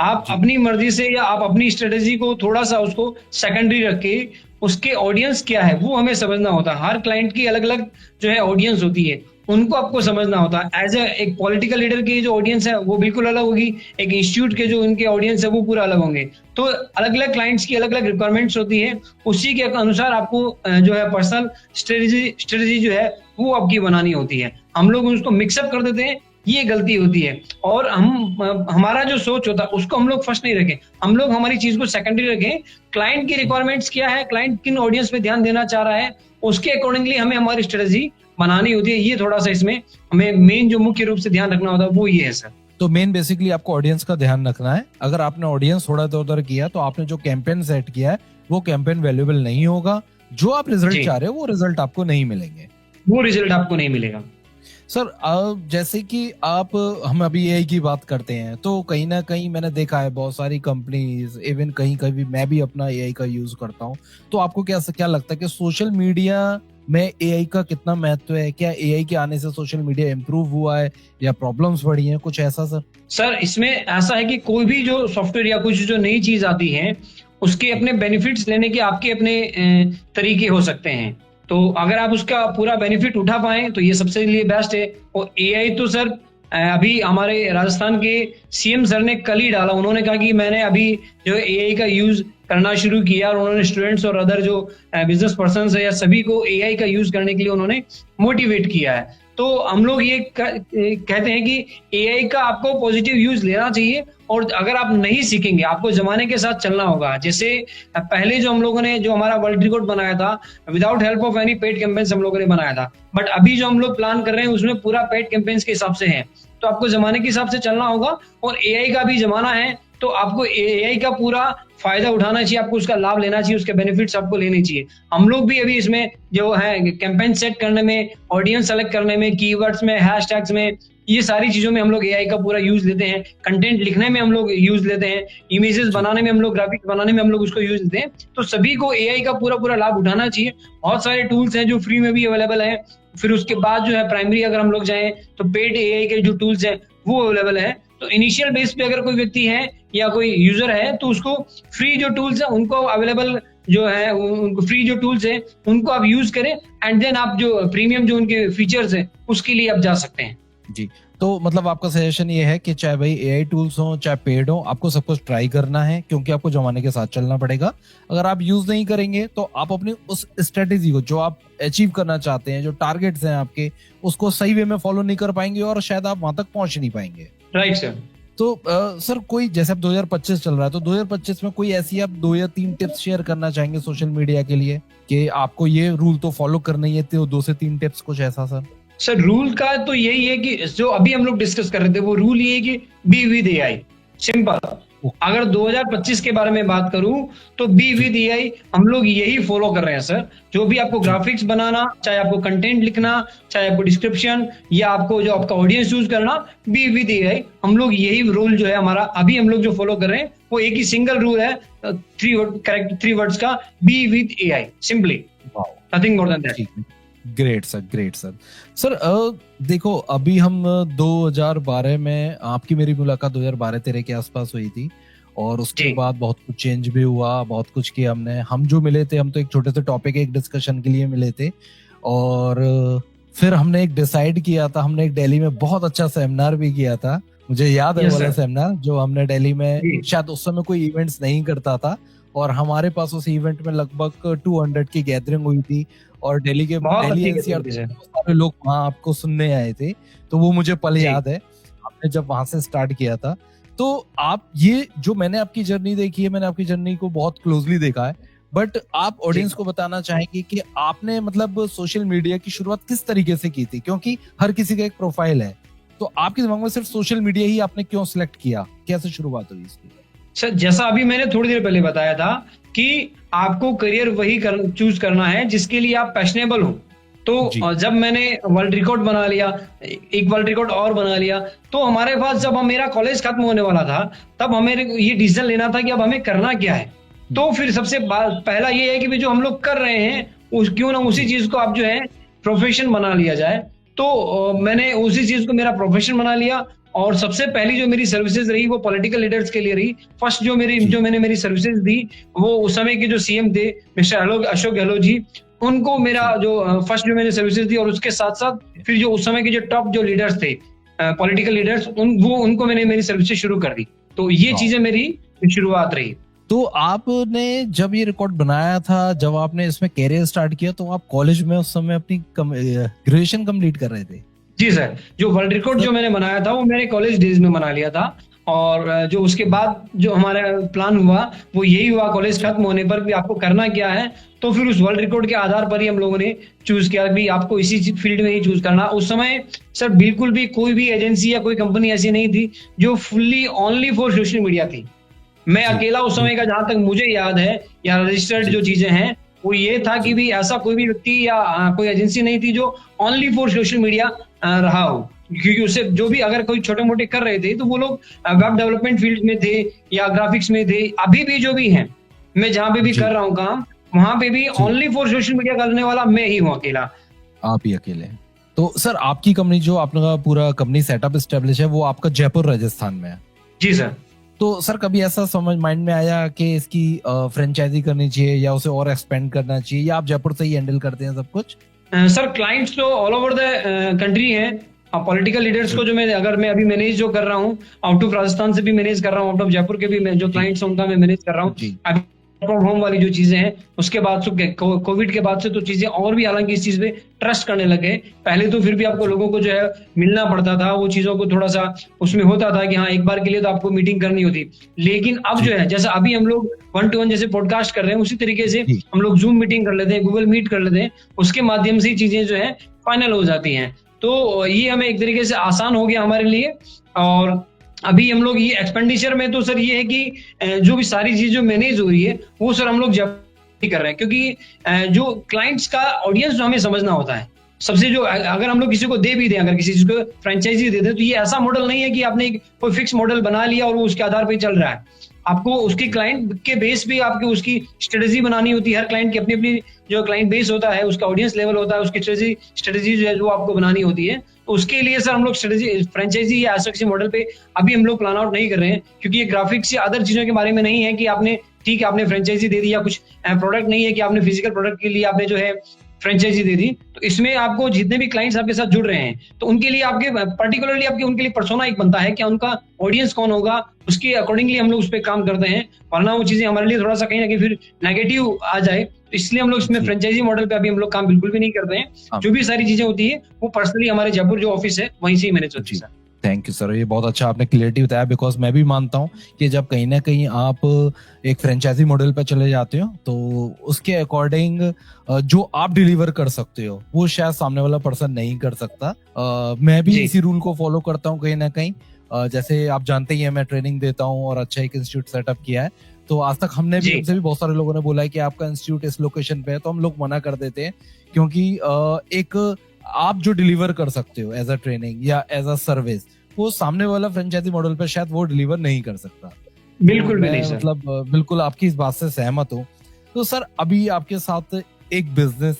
आप अपनी मर्जी से या आप अपनी स्ट्रेटेजी को थोड़ा सा उसको सेकेंडरी रख के उसके ऑडियंस क्या है वो हमें समझना होता है। हर क्लाइंट की अलग अलग जो है ऑडियंस होती है, उनको आपको समझना होता है। एज एक पॉलिटिकल लीडर की जो ऑडियंस है वो बिल्कुल अलग होगी, एक इंस्टीट्यूट के जो उनके ऑडियंस है वो पूरा अलग होंगे। तो अलग अलग क्लाइंट्स की अलग अलग रिक्वायरमेंट्स होती है, उसी के अनुसार आपको जो है पर्सनल स्ट्रेटेजी जो है वो आपकी बनानी होती है। हम लोग उसको मिक्सअप कर देते हैं, ये गलती होती है। और हमारा जो सोच होता है उसको हम लोग फर्स्ट नहीं रखें, हम लोग हमारी चीज को सेकेंडरी रखें। क्लाइंट की रिक्वायरमेंट्स क्या है, क्लाइंट किन ऑडियंस पे ध्यान देना चाह रहा है, उसके अकॉर्डिंगली हमें हमारी स्ट्रेटेजी बनानी होती है। ये थोड़ा सा इसमें हमें मेन जो मुख्य रूप से ध्यान रखना होता है वो ये है सर। तो मेन बेसिकली आपको ऑडियंस का ध्यान रखना है। अगर आपने ऑडियंस थोड़ा इधर उधर किया तो आपने जो कैंपेन सेट किया है वो कैंपेन वैल्यूएबल नहीं होगा, जो आप रिजल्ट चाह रहे हो वो रिजल्ट आपको नहीं मिलेंगे, वो रिजल्ट आपको नहीं मिलेगा। सर जैसे कि हम अभी AI की बात करते हैं तो कहीं ना कहीं मैंने देखा है बहुत सारी कंपनीज, इवन कहीं कहीं मैं भी अपना AI का यूज करता हूँ। तो आपको क्या लगता है कि सोशल मीडिया में AI का कितना महत्व है? क्या AI के आने से सोशल मीडिया इम्प्रूव हुआ है या प्रॉब्लम्स बढ़ी हैं, कुछ ऐसा सर? सर, इसमें ऐसा है कि कोई भी जो सॉफ्टवेयर या कुछ जो नई चीज आती है उसके अपने बेनिफिट्स लेने के आपके अपने तरीके हो सकते हैं। तो अगर आप उसका पूरा बेनिफिट उठा पाए तो ये सबसे लिए बेस्ट है। और AI तो सर अभी हमारे राजस्थान के CM सर ने कल ही डाला, उन्होंने कहा कि मैंने अभी जो AI का यूज करना शुरू किया और उन्होंने स्टूडेंट्स और अदर जो बिजनेस पर्सन है या सभी को एआई का यूज करने के लिए उन्होंने मोटिवेट किया है। तो हम लोग ये कहते हैं कि एआई का आपको पॉजिटिव यूज लेना चाहिए और अगर आप नहीं सीखेंगे आपको जमाने के साथ चलना होगा। जैसे पहले जो हम लोगों ने जो हमारा वर्ल्ड रिकॉर्ड बनाया था without help of any paid campaigns हम लोगों ने बनाया था, बट अभी जो हम लोग प्लान कर रहे हैं उसमें पूरा पेड कैंपेन्स के हिसाब से है। तो आपको जमाने के हिसाब से चलना होगा और एआई का भी जमाना है तो आपको एआई का पूरा फायदा उठाना चाहिए, आपको उसका लाभ लेना चाहिए, उसके बेनिफिट्स आपको लेने चाहिए। हम लोग भी अभी इसमें जो है कैंपेन सेट करने में, ऑडियंस सेलेक्ट करने में, कीवर्ड्स में, हैशटैग्स में, ये सारी चीजों में हम लोग एआई का पूरा यूज लेते हैं। कंटेंट लिखने में हम लोग यूज लेते हैं, इमेजेस बनाने में हम लोग, ग्राफिक्स बनाने में हम लोग उसको यूज लेते हैं। तो सभी को एआई का पूरा लाभ उठाना चाहिए। बहुत सारे टूल्स हैं जो फ्री में भी अवेलेबल है। फिर उसके बाद जो है प्राइमरी अगर हम लोग जाएं तो पेड एआई के जो टूल्स हैं वो अवेलेबल है। तो इनिशियल बेस पे अगर कोई व्यक्ति है या कोई यूजर है तो उसको फ्री जो टूल्स है उनको अवेलेबल जो है, उनको फ्री जो टूल्स है उनको आप यूज करें एंड देन आप जो प्रीमियम जो उनके फीचर्स है उसके लिए आप जा सकते हैं। जी, तो मतलब आपका सजेशन ये है कि चाहे भाई एआई टूल्स हो चाहे पेड हो, आपको सब कुछ ट्राई करना है क्योंकि आपको जमाने के साथ चलना पड़ेगा। अगर आप यूज नहीं करेंगे तो आप अपनी उस स्ट्रेटेजी को जो आप अचीव करना चाहते हैं, जो टारगेट्स हैं आपके, उसको सही वे में फॉलो नहीं कर पाएंगे और शायद आप वहां तक पहुंच नहीं पाएंगे। Right sir. तो सर कोई जैसे अब 2025 चल रहा है तो 2025 में कोई ऐसी आप 2 या 3 टिप्स शेयर करना चाहेंगे सोशल मीडिया के लिए कि आपको ये रूल तो फॉलो करना ही है, तो 2 से 3 टिप्स कुछ ऐसा सर? रूल का तो यही है कि जो अभी हम लोग डिस्कस कर रहे थे वो रूल ये है कि बी विद एआई। सिंपल। अगर 2025 के बारे में बात करूं तो बी विद एआई हम लोग यही फॉलो कर रहे हैं सर। जो भी आपको ग्राफिक्स बनाना, चाहे आपको कंटेंट लिखना, चाहे आपको डिस्क्रिप्शन या आपको जो आपका ऑडियंस यूज करना, बी विद एआई। हम लोग यही रूल जो है हमारा अभी हम लोग जो फॉलो कर रहे हैं वो एक ही सिंगल रूल है, 3 वर्ड्स का, be with AI, simply, nothing more than that. Great sir, great sir. Sir देखो अभी हम 2012 में, आपकी मेरी मुलाकात 2012-13 के आसपास हुई थी और उसके बाद बहुत कुछ चेंज भी हुआ, बहुत कुछ किया हमने। हम जो मिले थे, हम तो एक छोटे से टॉपिक, एक डिस्कशन के लिए मिले थे और फिर हमने एक डिसाइड किया था, हमने एक दिल्ली में बहुत अच्छा सेमिनार भी किया था। मुझे याद है वाला सेमिनार जो हमने दिल्ली में, शायद उस समय कोई इवेंट्स नहीं करता था और हमारे पास उस इवेंट में लगभग 200 की गैदरिंग हुई थी और दिल्ली एनसीआर सारे लोग वहां आपको सुनने आए थे। तो वो मुझे पल याद है, आपने जब वहां से स्टार्ट किया था। तो आप ये जो मैंने आपकी जर्नी देखी है, मैंने आपकी जर्नी को बहुत क्लोजली देखा है, बट आप ऑडियंस को बताना चाहेंगे कि आपने मतलब सोशल मीडिया की शुरुआत किस तरीके से की थी? क्योंकि हर किसी का एक प्रोफाइल है, तो आपके दिमाग में सिर्फ सोशल मीडिया ही आपने क्यों सिलेक्ट किया? कैसे शुरुआत हुई इसकी? सर जैसा अभी मैंने थोड़ी देर पहले बताया था कि आपको करियर वही चूज करना है जिसके लिए आप पैशनेबल हो। तो जब मैंने वर्ल्ड रिकॉर्ड बना लिया, एक वर्ल्ड रिकॉर्ड और बना लिया, तो हमारे पास जब मेरा कॉलेज खत्म होने वाला था तब हमें ये डिसीजन लेना था कि अब हमें करना क्या है। तो फिर सबसे पहला ये है कि जो हम लोग कर रहे हैं क्यों ना उसी चीज को आप जो है प्रोफेशन बना लिया जाए। तो मैंने उसी चीज को मेरा प्रोफेशन बना लिया और सबसे पहली जो मेरी सर्विसेज रही वो पॉलिटिकल लीडर्स के लिए रही। फर्स्ट जो मैंने मेरी सर्विसेज दी वो उस समय के जो सीएम थे मिस्टर अशोक गहलोत जी, उनको मेरा जो फर्स्ट जो मैंने सर्विसेज दी और उसके साथ साथ फिर जो उस समय के जो टॉप जो लीडर्स थे, पॉलिटिकल लीडर्स, उनको मैंने मेरी सर्विसेज शुरू कर दी। तो ये चीजें मेरी शुरुआत रही। तो आपने जब ये रिकॉर्ड बनाया था, जब आपने इसमें कैरियर स्टार्ट किया, तो आप कॉलेज में उस समय अपनी ग्रेजुएशन कंप्लीट कर रहे थे? जी सर, जो वर्ल्ड रिकॉर्ड जो मैंने बनाया था वो मैंने कॉलेज डेज में बना लिया था और जो उसके बाद जो हमारा प्लान हुआ वो यही हुआ, कॉलेज खत्म होने पर भी आपको करना क्या है। तो फिर उस वर्ल्ड रिकॉर्ड के आधार पर ही हम लोगों ने चूज किया भी आपको इसी फील्ड में ही चूज करना। उस समय सर बिल्कुल भी कोई भी एजेंसी या कोई कंपनी ऐसी नहीं थी जो fully only for social media थी। मैं अकेला उस समय का, जहां तक मुझे याद है या रजिस्टर्ड जो चीजें हैं वो ये था कि भी ऐसा कोई भी व्यक्ति या कोई एजेंसी नहीं थी जो ओनली फॉर सोशल मीडिया रहा हो। क्योंकि उससे जो भी अगर कोई छोटे मोटे कर रहे थे तो वो लोग वेब डेवलपमेंट फील्ड में थे या ग्राफिक्स में थे। अभी भी जो भी हैं, मैं जहां पे भी कर रहा हूँ काम, वहां पे भी ओनली फॉर सोशल मीडिया करने वाला मैं ही हूँ, अकेला। आप ही अकेले? तो सर आपकी कंपनी, जो आपका पूरा कंपनी सेटअप एस्टेब्लिश है, वो आपका जयपुर राजस्थान में है? जी सर। तो सर कभी ऐसा समझ माइंड में आया कि इसकी फ्रेंचाइजी करनी चाहिए या उसे और एक्सपेंड करना चाहिए, या आप जयपुर से ही हैंडल करते हैं सब कुछ? सर क्लाइंट्स तो ऑल ओवर द कंट्री है। पॉलिटिकल लीडर्स को जो मैं अभी मैनेज जो कर रहा हूँ, आउट ऑफ राजस्थान से भी मैनेज कर रहा हूँ, आउट ऑफ जयपुर के भी जो क्लाइंट्स हैं उनका मैं मैनेज कर रहा हूँ। फ्रॉम होम वाली जो चीजें हैं, उसके बाद से कोविड के बाद से तो चीजें और भी हालांकि इस चीज पे ट्रस्ट करने लगे। पहले तो फिर भी आपको लोगों को जो है मिलना पड़ता था, वो चीजों को थोड़ा सा उसमें होता था कि हाँ एक बार के लिए तो आपको मीटिंग करनी होती। लेकिन अब जी जो है जैसे अभी हम लोग 1-to-1 जैसे पॉडकास्ट कर रहे हैं, उसी तरीके से जी हम लोग जूम मीटिंग कर लेते हैं, गूगल मीट कर लेते हैं, उसके माध्यम से ही चीजें जो है फाइनल हो जाती हैं। तो ये हमें एक तरीके से आसान हो गया हमारे लिए। और अभी हम लोग ये एक्सपेंडिचर में तो सर ये है कि जो भी सारी चीज जो मैनेज हो रही है वो सर हम लोग जब कर रहे हैं, क्योंकि जो क्लाइंट्स का ऑडियंस जो हमें समझना होता है सबसे, जो अगर हम लोग किसी को दे भी दें, अगर किसी चीज को फ्रेंचाइजी दे दें, तो ये ऐसा मॉडल नहीं है कि आपने कोई फिक्स मॉडल बना लिया और वो उसके आधार पर चल रहा है। आपको उसके क्लाइंट के बेस पे आपकी उसकी स्ट्रेटेजी बनानी होती है। हर क्लाइंट की अपनी अपनी जो क्लाइंट बेस होता है, उसका ऑडियंस लेवल होता है, उसकी स्ट्रेटेजी जो है जो आपको बनानी होती है। तो उसके लिए सर हम लोग स्ट्रेटेजी फ्रेंचाइजी या ऐसा किसी मॉडल पे अभी हम लोग प्लान आउट नहीं कर रहे हैं, क्योंकि ये ग्राफिक्स या अदर चीजों के बारे में नहीं है कि आपने ठीक है आपने फ्रेंचाइजी दे दी, या कुछ प्रोडक्ट नहीं है कि आपने फिजिकल प्रोडक्ट के लिए आपने जो है फ्रेंचाइजी दे दी। तो इसमें आपको जितने भी क्लाइंट्स आपके साथ जुड़ रहे हैं, तो उनके लिए आपके पर्टिकुलरली आपके उनके लिए पर्सोना एक बनता है, क्या उनका ऑडियंस कौन होगा, उसके अकॉर्डिंगली हम लोग उस पर काम करते हैं। वरना वो चीजें हमारे लिए थोड़ा सा कहीं ना कहीं फिर नेगेटिव आ जाए, तो इसलिए हम लोग इसमें जी फ्रेंचाइजी मॉडल पे अभी हम लोग काम बिल्कुल भी नहीं करते हैं। हाँ जो भी सारी चीजें होती है वो पर्सनली हमारे जयपुर जो ऑफिस है वहीं से ही मैनेज होती जी है सर। थैंक यू सर, ये बहुत अच्छा आपने क्लियरिटी बताया। बिकॉज मैं भी मानता हूँ कि जब कहीं ना कहीं आप एक फ्रेंचाइजी मॉडल पे चले जाते हो तो उसके अकॉर्डिंग जो आप डिलीवर कर सकते हो वो शायद सामने वाला पर्सन नहीं कर सकता। मैं भी जी इसी रूल को फॉलो करता हूँ कहीं ना कहीं। जैसे आप जानते ही हैं मैं ट्रेनिंग देता हूँ और अच्छा एक इंस्टीट्यूट सेटअप किया है। तो आज तक हमने भी जी हमसे भी बहुत सारे लोगों ने बोला है कि आपका इंस्टीट्यूट इस लोकेशन पे है, तो हम लोग मना कर देते हैं, क्योंकि एक आप जो डिलीवर कर सकते हो एज अ ट्रेनिंग या एज अ सर्विस, वो सामने वाला फ्रेंचाइजी मॉडल पे शायद वो डिलीवर नहीं कर सकता। तो बिल्कुल भी नहीं मैं सर। मतलब बिल्कुल आपकी इस बात से सहमत हूँ। तो सर अभी आपके साथ एक बिजनेस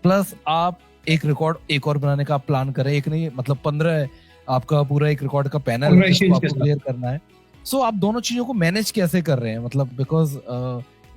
प्लस आप एक रिकॉर्ड एक और बनाने का प्लान करें, एक नहीं मतलब 15 आपका पूरा एक रिकॉर्ड का पैनल है जिसको ऑर्गेनाइजेशन के आपको साथ। क्लियर करना है। सो आप दोनों चीजों को मैनेज कैसे कर रहे हैं, मतलब बिकॉज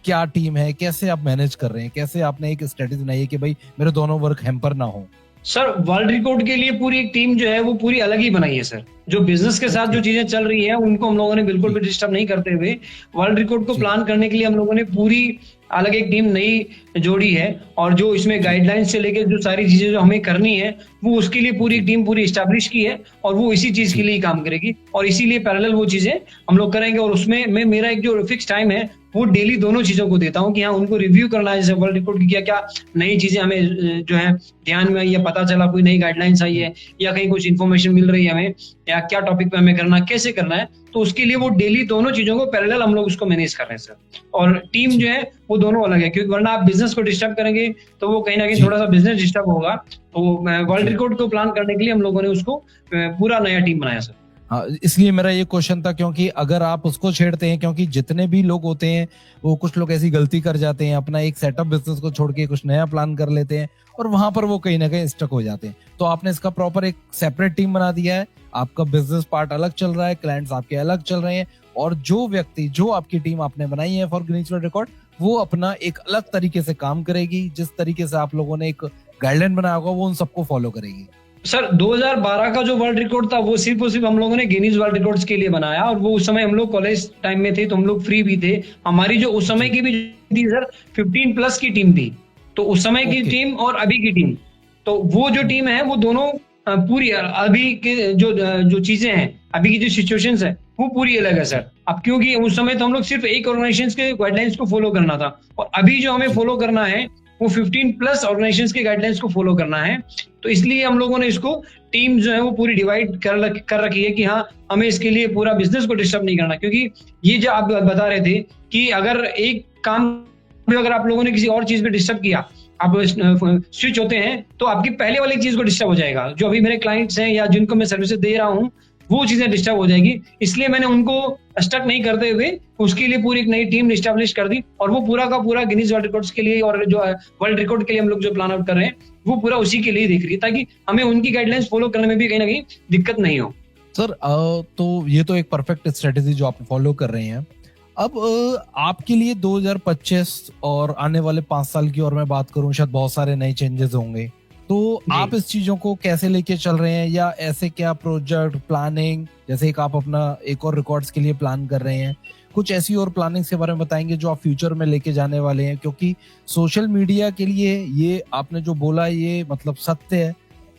क्या टीम है, कैसे आप मैनेज कर रहे हैं, कैसे आपने एक स्ट्रेटेजी बनाई है कि भाई मेरे दोनों वर्क हैम्पर ना हो। सर वर्ल्ड रिकॉर्ड के लिए पूरी एक टीम जो है वो पूरी अलग ही बनाई है सर। जो बिजनेस के साथ ओके जो चीजें चल रही है उनको हम लोगों ने बिल्कुल जी भी डिस्टर्ब नहीं करते हुए, वर्ल्ड रिकॉर्ड को जी प्लान करने के लिए हम लोगों ने पूरी अलग एक टीम नई जोड़ी है। और जो इसमें जी गाइडलाइंस से लेकर जो सारी चीजें जो हमें करनी है, वो उसके लिए पूरी जी टीम पूरी स्टैब्लिश की है, और वो इसी चीज के जी लिए ही काम करेगी, और इसीलिए पैरेलल वो चीजें हम लोग करेंगे। और उसमें मैं मेरा एक जो फिक्स टाइम है वो डेली दोनों चीजों को देता हूँ कि हाँ उनको रिव्यू करना है, जैसे वर्ल्ड रिकॉर्ड की क्या क्या नई चीजें हमें जो है ध्यान में आई या पता चला, कोई नई गाइडलाइंस आई है या कहीं कुछ इन्फॉर्मेशन मिल रही है हमें, या क्या टॉपिक पे हमें करना, कैसे करना है। तो उसके लिए वो डेली दोनों चीजों को पैरेलल हम लोग उसको मैनेज कर रहे हैं सर। और टीम जी जो है वो दोनों अलग है, क्योंकि वरना आप बिजनेस को डिस्टर्ब करेंगे तो वो कहीं ना कहीं जी थोड़ा सा बिजनेस डिस्टर्ब होगा। तो वर्ल्ड जी रिकॉर्ड को प्लान करने के लिए हम लोगों ने उसको पूरा नया टीम बनाया सर। हाँ, इसलिए मेरा ये क्वेश्चन था, क्योंकि अगर आप उसको छेड़ते हैं, क्योंकि जितने भी लोग होते हैं वो कुछ लोग ऐसी गलती कर जाते हैं, अपना एक सेटअप बिजनेस को छोड़ के कुछ नया प्लान कर लेते हैं और वहां पर वो कहीं ना कहीं स्टक हो जाते हैं। तो आपने इसका प्रॉपर एक सेपरेट टीम बना दिया है, आपका बिजनेस पार्ट अलग चल रहा है, क्लाइंट्स आपके अलग चल रहे हैं, और जो व्यक्ति जो आपकी टीम आपने बनाई है फॉर गिनीज वर्ल्ड रिकॉर्ड, वो अपना एक अलग तरीके से काम करेगी। जिस तरीके से आप लोगों ने एक गाइडलाइन बनाया होगा वो उन सबको फॉलो करेगी। सर 2012 का जो वर्ल्ड रिकॉर्ड था वो सिर्फ और सिर्फ हम लोगों ने गिनीज वर्ल्ड रिकॉर्ड्स के लिए बनाया, और वो उस समय हम लोग कॉलेज टाइम में थे तो हम लोग फ्री भी थे। हमारी जो उस समय जी की भी थी सर 15 प्लस की टीम थी। तो उस समय की ओके टीम और अभी की टीम, तो वो जो टीम है वो दोनों पूरी अभी के जो चीजें हैं, अभी की जो सिचुएशंस है वो पूरी अलग है सर। अब क्योंकि उस समय तो हम लोग सिर्फ एक ऑर्गेनाइजेशन के गाइडलाइंस को फॉलो करना था, और अभी जो हमें जी फॉलो करना है वो 15 प्लस ऑर्गेनाइजेशंस के गाइडलाइंस को फॉलो करना है। तो इसलिए हम लोगों ने इसको टीम जो है वो पूरी डिवाइड कर रखी है कि हाँ हमें इसके लिए पूरा बिजनेस को डिस्टर्ब नहीं करना। क्योंकि ये जो आप बता रहे थे कि अगर एक काम भी अगर आप लोगों ने किसी और चीज पे डिस्टर्ब किया, आप स्विच होते हैं, तो आपकी पहले वाली चीज को डिस्टर्ब हो जाएगा। जो अभी मेरे क्लाइंट्स हैं या जिनको मैं सर्विसेज दे रहा हूँ वो चीजें डिस्टर्ब हो जाएगी। इसलिए मैंने उनको स्टक नहीं करते हुए उसके लिए पूरी एक नई टीम स्टैब्लिश कर दी, और वो पूरा का पूरा गिनीज वर्ल्ड रिकॉर्ड्स के लिए और जो वर्ल्ड रिकॉर्ड के लिए हम लोग जो प्लान आउट कर रहे हैं वो पूरा उसी के लिए देख रही है, ताकि हमें उनकी गाइडलाइंस फॉलो करने में भी कहीं ना कहीं दिक्कत नहीं हो। सर तो ये तो एक परफेक्ट स्ट्रेटेजी जो आप फॉलो कर रहे हैं। अब आपके लिए 2025 और आने वाले 5 साल की और मैं बात करूं, शायद बहुत सारे नए चेंजेस होंगे। तो जी आप इस चीजों को कैसे लेके चल रहे हैं, या ऐसे क्या प्रोजेक्ट प्लानिंग, जैसे एक आप अपना एक और रिकॉर्ड्स के लिए प्लान कर रहे हैं, कुछ ऐसी और प्लानिंग के बारे में बताएंगे जो आप फ्यूचर में लेके जाने वाले हैं? क्योंकि सोशल मीडिया के लिए ये आपने जो बोला ये मतलब सत्य है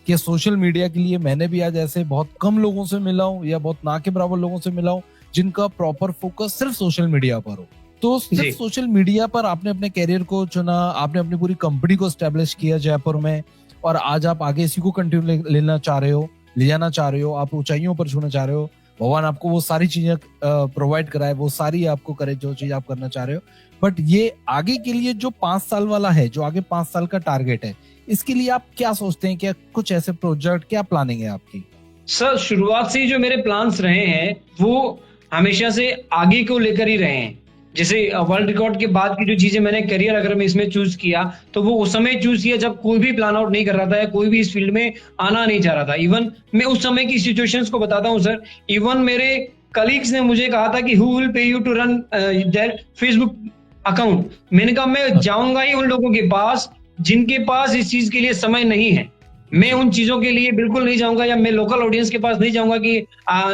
कि सोशल मीडिया के लिए मैंने भी आज ऐसे बहुत कम लोगों से मिला हूँ या बहुत ना के बराबर लोगों से मिला हूँ जिनका प्रॉपर फोकस सिर्फ सोशल मीडिया पर हो। तो सिर्फ सोशल मीडिया पर आपने अपने कैरियर को चुना, आपने अपनी पूरी कंपनी को स्टैब्लिश किया जयपुर में, और आज आप आगे इसी को कंटिन्यू लेना चाह रहे हो, ले जाना चाह रहे हो, आप ऊंचाइयों पर छूना चाह रहे हो। भगवान आपको वो सारी चीजें प्रोवाइड कराए, वो सारी आपको करे जो चीज आप करना चाह रहे हो। बट ये आगे के लिए जो 5 साल वाला है, जो आगे 5 साल का टारगेट है, इसके लिए आप क्या सोचते हैं? क्या कुछ ऐसे प्रोजेक्ट, क्या प्लानिंग है आपकी? सर शुरुआत से ही जो मेरे प्लान्स रहे हैं वो हमेशा से आगे को लेकर ही रहे हैं। जैसे वर्ल्ड रिकॉर्ड के बाद की जो चीजें मैंने करियर अगर मैं इसमें चूज किया तो वो उस समय चूज किया जब कोई भी प्लान आउट नहीं कर रहा था या कोई भी इस फील्ड में आना नहीं चाह रहा था। इवन मैं उस समय की सिचुएशंस को बताता हूँ सर। इवन मेरे कलीग्स ने मुझे कहा था कि who will pay you to run their Facebook account. मैंने कहा मैं जाऊंगा ही उन लोगों के पास जिनके पास इस चीज के लिए समय नहीं है। मैं उन चीजों के लिए बिल्कुल नहीं जाऊंगा, या मैं लोकल ऑडियंस के पास नहीं जाऊंगा कि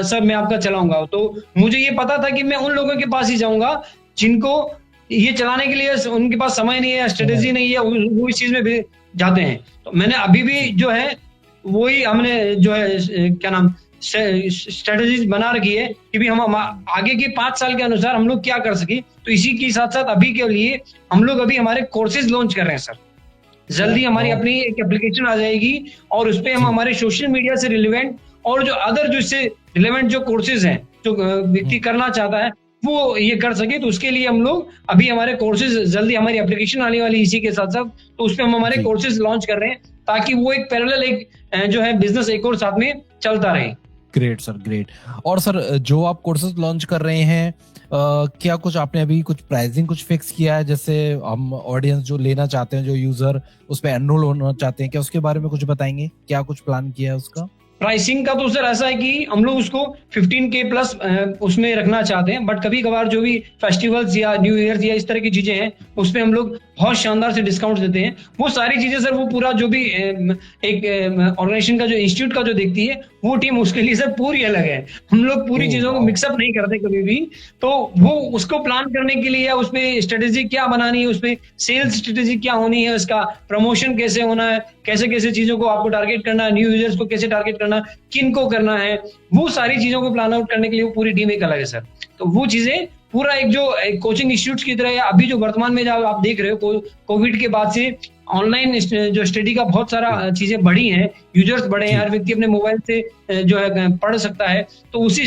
सर मैं आपका चलाऊंगा। तो मुझे ये पता था कि मैं उन लोगों के पास ही जाऊंगा जिनको ये चलाने के लिए उनके पास समय नहीं है, स्ट्रेटेजी नहीं है, वो इस चीज में भी जाते हैं। तो मैंने अभी भी जो है वही हमने जो है क्या नाम स्ट्रेटेजी बना रखी है कि भी हम आगे के 5 साल के अनुसार हम लोग क्या कर सके। तो इसी के साथ साथ अभी के लिए हम लोग अभी हमारे कोर्सेज लॉन्च कर रहे हैं सर। जल्दी हमारी अपनी एक एप्लीकेशन आ जाएगी और उस पर हम हमारे सोशल मीडिया से रिलेवेंट और जो अदर जो इससे रिलेवेंट जो कोर्सेज हैं जो व्यक्ति करना चाहता है वो ये कर सके। तो उसके लिए हम लोग अभी हमारे कोर्सेज, जल्दी हमारी एप्लीकेशन आने वाली इसी के साथ साथ, तो उसपे हम हमारे कोर्सेज लॉन्च कर रहे हैं ताकि वो एक पैरेलल एक जो है बिजनेस एक और साथ में चलता रहे। Great sir, great. और सर जो आप कोर्सेज लॉन्च कर रहे हैं क्या कुछ आपने अभी कुछ प्राइसिंग कुछ फिक्स किया है? जैसे हम ऑडियंस जो लेना चाहते हैं, जो यूजर उस पे एनरोल होना चाहते हैं, क्या उसके बारे में कुछ बताएंगे? क्या कुछ प्लान किया है उसका? प्राइसिंग का तो सर ऐसा है कि हम लोग उसको 15K प्लस उसमें रखना चाहते हैं। बट कभी कभार जो भी फेस्टिवल्स या न्यू ईयर या इस तरह की चीजें हैं उस पर हम लोग बहुत शानदार से डिस्काउंट देते हैं। वो सारी चीजें सर वो पूरा जो भी एक ऑर्गेनाइजेशन का जो इंस्टीट्यूट का जो देखती है वो टीम उसके लिए सर पूरी अलग है। हम लोग पूरी चीजों को मिक्सअप नहीं करते कभी भी। तो वो उसको प्लान करने के लिए या उसमें स्ट्रेटेजी क्या बनानी है, उसमें सेल्स स्ट्रेटेजी क्या होनी है, उसका प्रमोशन कैसे होना है, कैसे कैसे चीजों को आपको टारगेट करना है, न्यू यूजर्स को कैसे टारगेट करना, किन को करना है, वो सारी चीजों को प्लान आउट करने के लिए वो पूरी टीम एक अलग है सर। तो वो चीजें पूरा एक जो कोचिंग इंस्टीट्यूट की तरह है। अभी जो वर्तमान में जब आप देख रहे हो कोविड के बाद से ऑनलाइन जो स्टडी का बहुत सारा चीजें बढ़ी हैं, यूजर्स बढ़े हैं, हर व्यक्ति अपने मोबाइल से जो है पढ़ सकता है। तो उसी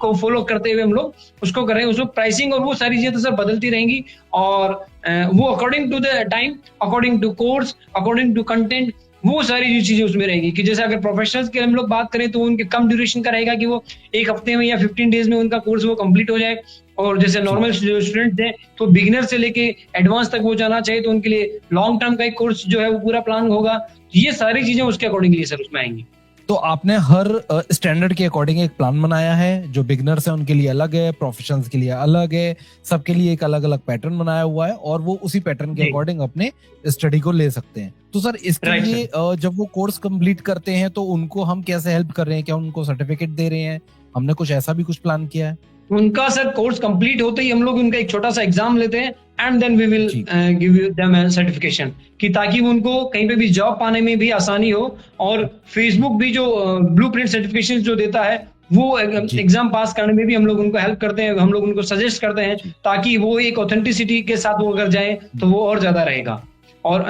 को फॉलो करते हुए हम लोग उसको कर रहे हैं। उसको प्राइसिंग और वो सारी चीजें तो सर बदलती रहेंगी और वो according to the time, according to course, according to content, वो सारी जो चीजें उसमें रहेगी। कि जैसे अगर प्रोफेशनल्स की हम लोग बात करें तो उनके कम ड्यूरेशन का रहेगा कि वो एक हफ्ते में या 15 डेज में उनका कोर्स वो कंप्लीट हो जाए। और जैसे नॉर्मल स्टूडेंट हैं तो बिगिनर से लेके एडवांस तक वो जाना चाहिए तो उनके लिए लॉन्ग टर्म का एक कोर्स जो है वो पूरा प्लान होगा। ये सारी चीजें उसके अकॉर्डिंगली सर उसमें आएंगी। तो आपने हर स्टैंडर्ड के अकॉर्डिंग एक प्लान बनाया है। जो बिगिनर्स है उनके लिए अलग है, प्रोफेशनल्स के लिए अलग है, सबके लिए एक अलग अलग पैटर्न बनाया हुआ है और वो उसी पैटर्न के अकॉर्डिंग अपने स्टडी को ले सकते हैं। तो सर इसके लिए जब वो कोर्स कंप्लीट करते हैं तो उनको हम कैसे हेल्प कर रहे हैं? क्या उनको सर्टिफिकेट दे रहे हैं? हमने कुछ ऐसा भी कुछ प्लान किया है? उनका सर कोर्स कंप्लीट होते ही हम लोग उनका एक छोटा सा एग्जाम लेते हैं and then we will give you them certification, कि ताकि उनको कहीं पे भी जॉब पाने में भी आसानी हो। और फेसबुक भी जो ब्लूप्रिंट सर्टिफिकेशन जो देता है वो एग्जाम पास करने में भी हम लोग उनको हेल्प करते हैं, हम लोग उनको सजेस्ट करते हैं ताकि वो एक ऑथेंटिसिटी के साथ वो अगर जाए तो वो और ज्यादा रहेगा। और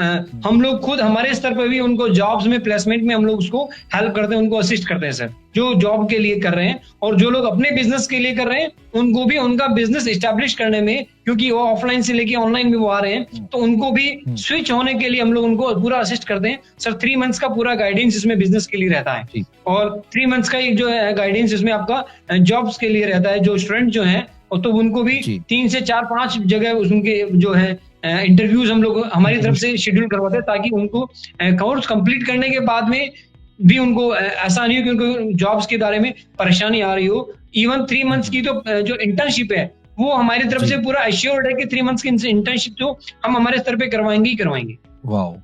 हम लोग खुद हमारे स्तर पर भी उनको जॉब्स में प्लेसमेंट में हम लोग उसको हेल्प करते हैं, उनको असिस्ट करते हैं सर, जो जॉब के लिए कर रहे हैं। और जो लोग अपने बिजनेस के लिए कर रहे हैं उनको भी उनका बिजनेस एस्टेब्लिश करने में, क्योंकि वो ऑफलाइन से लेके ऑनलाइन में वो आ रहे हैं, तो उनको भी स्विच होने के लिए हम लोग उनको पूरा असिस्ट करते हैं सर। 3 मंथ्स का पूरा गाइडेंस इसमें बिजनेस के लिए रहता है और 3 मंथ्स का एक जो है गाइडेंस इसमें आपका जॉब्स के लिए रहता है। जो स्टूडेंट जो है तो उनको भी 3 से 4-5 जगह उनके जो है इंटरव्यूज हम लोग हमारी तरफ से शेड्यूल करवाते हैं ताकि उनको कोर्स कंप्लीट करने के बाद में भी उनको ऐसा नहीं हो कि उनको जॉब्स के बारे में परेशानी आ रही हो। इवन 3 मंथ्स की तो जो इंटर्नशिप है वो हमारी तरफ से पूरा एश्योर्ड है कि 3 मंथ्स की इंटर्नशिप जो हम हमारे स्तर पे करवाएंगे ही करवाएंगे। वाओ,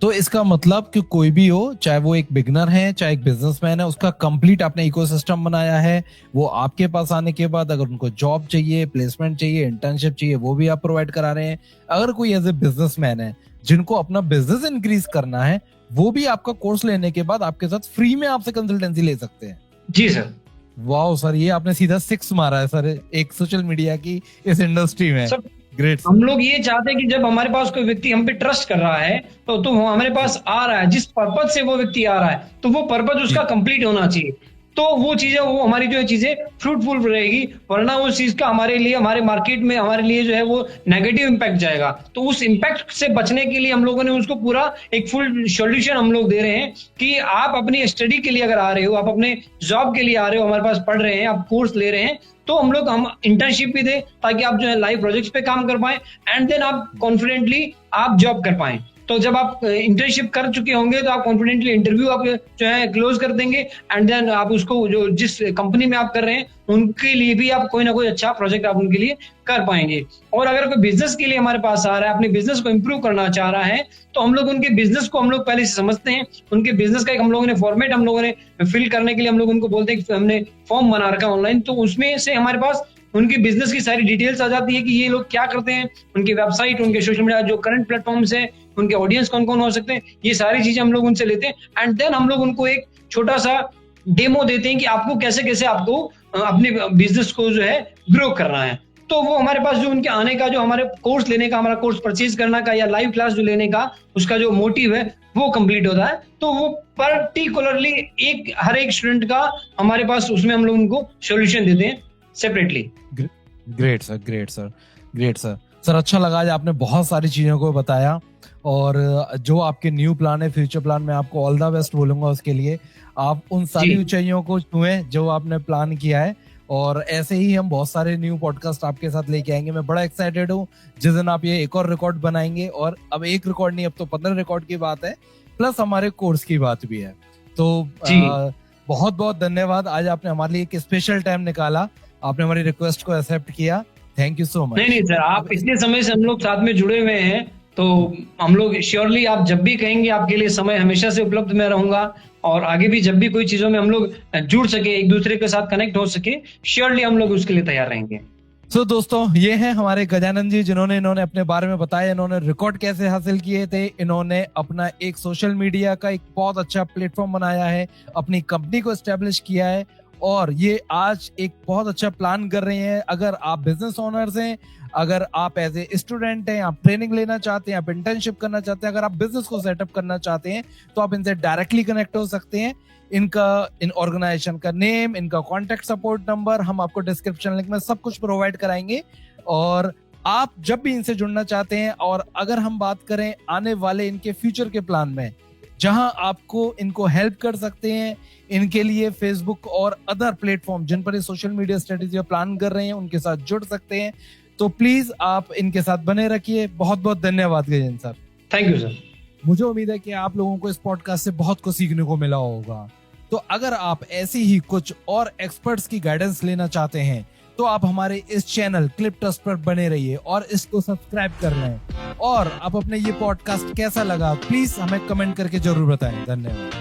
तो इसका मतलब कि कोई भी हो, चाहे वो एक बिगनर है चाहे एक बिजनेसमैन है, उसका कंप्लीट आपने इकोसिस्टम बनाया है। वो आपके पास आने के बाद अगर उनको जॉब चाहिए, प्लेसमेंट चाहिए, इंटर्नशिप चाहिए, वो भी आप प्रोवाइड करा रहे हैं। अगर कोई एज ए बिजनेसमैन है जिनको अपना बिजनेस इंक्रीज करना है, वो भी आपका कोर्स लेने के बाद आपके साथ फ्री में आपसे कंसल्टेंसी ले सकते हैं। जी सर। वाह सर, ये आपने सीधा 6 मारा है सर एक सोशल मीडिया की इस इंडस्ट्री में। Sir great. हम लोग ये चाहते हैं कि जब हमारे पास कोई व्यक्ति हम पे ट्रस्ट कर रहा है तो वो हमारे पास आ रहा है, जिस पर्पज से वो व्यक्ति आ रहा है तो वो पर्पज उसका कंप्लीट होना चाहिए। तो वो चीजें, वो हमारी जो है चीजें फ्रूटफुल रहेगी, वरना उस चीज का हमारे लिए, हमारे मार्केट में हमारे लिए जो है वो नेगेटिव इम्पैक्ट जाएगा। तो उस इम्पैक्ट से बचने के लिए हम लोगों ने उसको पूरा एक फुल सॉल्यूशन हम लोग दे रहे हैं कि आप अपनी स्टडी के लिए अगर आ रहे हो, आप अपने जॉब के लिए आ रहे हो, हमारे पास पढ़ रहे हैं, आप कोर्स ले रहे हैं, तो हम इंटर्नशिप भी दें ताकि आप जो है लाइव प्रोजेक्ट्स पे काम कर पाएं एंड देन आप कॉन्फिडेंटली आप जॉब कर पाएं। तो जब आप इंटर्नशिप कर चुके होंगे तो आप कॉन्फिडेंटली इंटरव्यू आप जो है क्लोज कर देंगे एंड देन आप उसको जो जिस कंपनी में आप कर रहे हैं उनके लिए भी आप कोई ना कोई अच्छा प्रोजेक्ट आप उनके लिए कर पाएंगे। और अगर कोई बिजनेस के लिए हमारे पास आ रहा है, अपने बिजनेस को इंप्रूव करना चाह रहा है, तो हम लोग उनके बिजनेस को हम लोग पहले से समझते हैं। उनके बिजनेस का एक हम लोगों ने फॉर्मेट हम लोगों ने फिल करने के लिए हम लोग उनको बोलते हैं कि हमने फॉर्म बना रखा ऑनलाइन, तो उसमें से हमारे पास उनकी बिजनेस की सारी डिटेल्स आ जाती है कि ये लोग क्या करते हैं, उनकी वेबसाइट, उनके सोशल मीडिया जो करंट प्लेटफॉर्म्स है, उनके ऑडियंस कौन कौन हो सकते हैं, ये सारी चीजें हम लोग उनसे लेते हैं एंड देन हम लोग उनको एक छोटा सा डेमो देते हैं कि आपको कैसे कैसे आपको अपने बिजनेस को जो है ग्रो करना है। तो वो हमारे पास जो उनके आने का, जो हमारे कोर्स लेने का, हमारा कोर्स परचेज करना का या लाइव क्लास जो लेने का उसका जो मोटिव है वो कंप्लीट होता है। तो वो पर्टिकुलरली हर एक स्टूडेंट का हमारे पास उसमें हम लोग उनको सोल्यूशन देते हैं separately. Great sir, great sir, great sir. Sir अच्छा लगा आज आपने बहुत सारी चीजों को बताया, और जो आपके न्यू प्लान है, फ्यूचर प्लान में आपको ऑल द बेस्ट बोलूंगा उसके लिए। आप उन सारी ऊंचाइयों को छुएं जो आपने प्लान किया है, और ऐसे ही हम बहुत सारे न्यू पॉडकास्ट आपके साथ लेके आएंगे। मैं बड़ा एक्साइटेड हूँ जिस दिन आप ये एक और रिकॉर्ड बनाएंगे, और अब एक रिकॉर्ड नहीं, अब तो 15 रिकॉर्ड की बात है, प्लस हमारे कोर्स की बात भी है। तो बहुत बहुत धन्यवाद, आज आपने हमारे लिए एक स्पेशल टाइम निकाला, आपने हमारी रिक्वेस्ट को एक्सेप्ट किया। Thank you so much. नहीं सर, आप इतने समय से हम लोग साथ में जुड़े हुए हैं, तो हम लोग श्योरली आप जब भी कहेंगे आपके लिए समय हमेशा से उपलब्ध मैं रहूंगा, और आगे भी जब भी कोई चीजों में हम लोग जुड़ सके, एक दूसरे के साथ कनेक्ट हो सके, श्योरली हम लोग उसके लिए तैयार रहेंगे। तो दोस्तों, ये हैं हमारे गजानन जी, जिन्होंने इन्होंने अपने बारे में बताया, इन्होंने रिकॉर्ड कैसे हासिल किए थे, इन्होंने अपना एक सोशल मीडिया का एक बहुत अच्छा प्लेटफॉर्म बनाया है, अपनी कंपनी को एस्टेब्लिश किया है, और ये आज एक बहुत अच्छा प्लान कर रहे हैं। अगर आप बिजनेस ओनर्स हैं, अगर आप एज ए स्टूडेंट हैं, आप ट्रेनिंग लेना चाहते हैं, आप इंटर्नशिप करना चाहते हैं, अगर आप बिजनेस को सेटअप करना चाहते हैं, तो आप इनसे डायरेक्टली कनेक्ट हो सकते हैं। इन ऑर्गेनाइजेशन का नेम, इनका कॉन्टेक्ट सपोर्ट नंबर हम आपको डिस्क्रिप्शन लिंक में सब कुछ प्रोवाइड कराएंगे। और आप जब भी इनसे जुड़ना चाहते हैं, और अगर हम बात करें आने वाले इनके फ्यूचर के प्लान में, जहां आपको इनको हेल्प कर सकते हैं, इनके लिए फेसबुक और अदर प्लेटफॉर्म जिन पर ये सोशल मीडिया स्ट्रेटेजी प्लान कर रहे हैं, उनके साथ जुड़ सकते हैं। तो प्लीज आप इनके साथ बने रखिए। बहुत बहुत धन्यवाद Gajendra sir. Thank you sir. मुझे उम्मीद है कि आप लोगों को इस पॉडकास्ट से बहुत कुछ सीखने को मिला होगा। तो अगर आप ऐसी ही कुछ और एक्सपर्ट्स की गाइडेंस लेना चाहते हैं, तो आप हमारे इस चैनल क्लिप ट्रस्ट पर बने रहिए और इसको सब्सक्राइब कर लें। और आप अपने ये पॉडकास्ट कैसा लगा प्लीज हमें कमेंट करके जरूर बताएं। धन्यवाद।